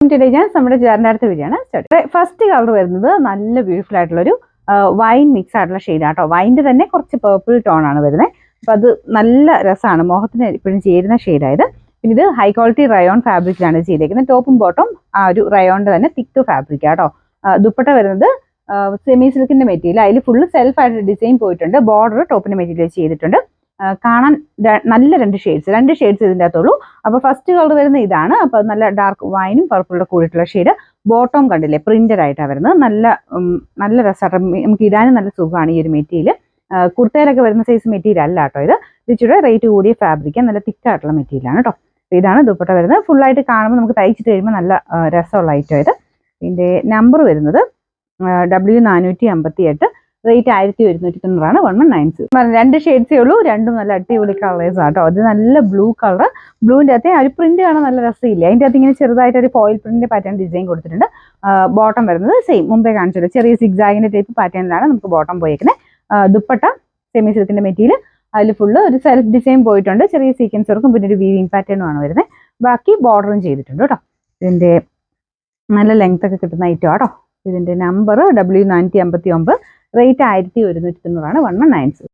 ഞാൻ നമ്മുടെ ചേട്ടൻ്റെ അടുത്ത വീഡിയോ ആണ് സ്റ്റാർട്ട്. ഫസ്റ്റ് കളർ വരുന്നത് നല്ല ബ്യൂട്ടിഫുൾ ആയിട്ടുള്ളൊരു വൈൻ മിക്സ് ആയിട്ടുള്ള ഷെയ്ഡാണ് കേട്ടോ. വൈൻ്റെ തന്നെ കുറച്ച് പേർപ്പിൾ ടോൺ ആണ് വരുന്നത്. അപ്പം അത് നല്ല രസമാണ്, മോഹത്തിന് എപ്പോഴും ചേരുന്ന ഷെയ്ഡായത്. പിന്നെ ഇത് ഹൈ ക്വാളിറ്റി റയോൺ ഫാബ്രിക്കിലാണ് ചെയ്തേക്കുന്നത്. ടോപ്പും ബോട്ടം ആ ഒരു റയോണിൻ്റെ തന്നെ തിക്ക് ഫാബ്രിക് കേട്ടോ. ദുപ്പട്ട വരുന്നത് സെമി സിൽക്കിന്റെ മെറ്റീരിയൽ, അതിൽ ഫുള്ള് സെൽഫായിട്ട് ഡിസൈൻ പോയിട്ടുണ്ട്. ബോർഡർ ടോപ്പിന്റെ മെറ്റീരിയൽ ചെയ്തിട്ടുണ്ട്. കാണാൻ നല്ല രണ്ട് ഷെയ്ഡ്സ് ഇതിൻ്റെ അകത്തുള്ളൂ. അപ്പോൾ ഫസ്റ്റ് കളർ വരുന്ന ഇതാണ്. അപ്പോൾ നല്ല ഡാർക്ക് വൈനും പർപ്പിളുടെ കൂടിയിട്ടുള്ള ഷെയ്ഡ്. ബോട്ടം കണ്ടില്ലേ, പ്രിന്റഡ് ആയിട്ടാണ് വരുന്നത്. നല്ല രസമായിട്ട് നമുക്ക് ഇടാനും നല്ല സുഖമാണ് ഈ ഒരു മെറ്റീരിയൽ. കുർത്തയിലൊക്കെ വരുന്ന സൈസ് മെറ്റീരിയൽ അല്ല കേട്ടോ ഇത്. ഇച്ചിരി റേറ്റ് കൂടിയ ഫാബ്രിക്, നല്ല തിക്കായിട്ടുള്ള മെറ്റീരിയലാണ് കേട്ടോ. ഇതാണ് ദുപ്പട്ട വരുന്നത്. ഫുള്ളായിട്ട് കാണുമ്പോൾ നമുക്ക് തയ്ച്ചിട്ട് കഴിയുമ്പോൾ നല്ല രസമുള്ള ഐറ്റം ഇത്. ഇതിൻ്റെ നമ്പർ വരുന്നത് W458, റേറ്റ് 1190, 1190. രണ്ട് ഷെയ്ഡ്സേ ഉള്ളൂ, രണ്ടും നല്ല അടിപൊളി കളേഴ്സ് ആട്ടോ. അത് നല്ല ബ്ലൂ കളർ, ബ്ലൂവിൻ്റെ അകത്ത് ഒരു പ്രിന്റ് കാണാൻ നല്ല രസമില്ല. അതിൻ്റെ അകത്ത് ഇങ്ങനെ ചെറുതായിട്ട് ഒരു ഫോയിൽ പ്രിന്റിന്റെ പാറ്റേൺ ഡിസൈൻ കൊടുത്തിട്ടുണ്ട്. ബോട്ടം വരുന്നത് സെയിം മുമ്പേ കാണിച്ചത് ചെറിയ സിഗ്സാഗിന്റെ ടൈപ്പ് പാറ്റേണിലാണ് നമുക്ക് ബോട്ടം പോയേക്കുന്നത്. ദുപ്പട്ട സെമി സിൽക്കിന്റെ മെറ്റീരിയൽ, അതിൽ ഫുള്ള് ഒരു സെൽഫ് ഡിസൈൻ പോയിട്ടുണ്ട്. ചെറിയ സീക്വൻസ് വർക്കും പിന്നെ ഒരു വീവിങ് പാറ്റേണും ആണ് വരുന്നത്. ബാക്കി ബോർഡറും ചെയ്തിട്ടുണ്ട് കേട്ടോ. ഇതിൻ്റെ നല്ല ലെങ്ത് ഒക്കെ കിട്ടുന്ന ഐറ്റം ആട്ടോ. ഇതിൻ്റെ നമ്പർ W459, റേറ്റ് 1190, 1190.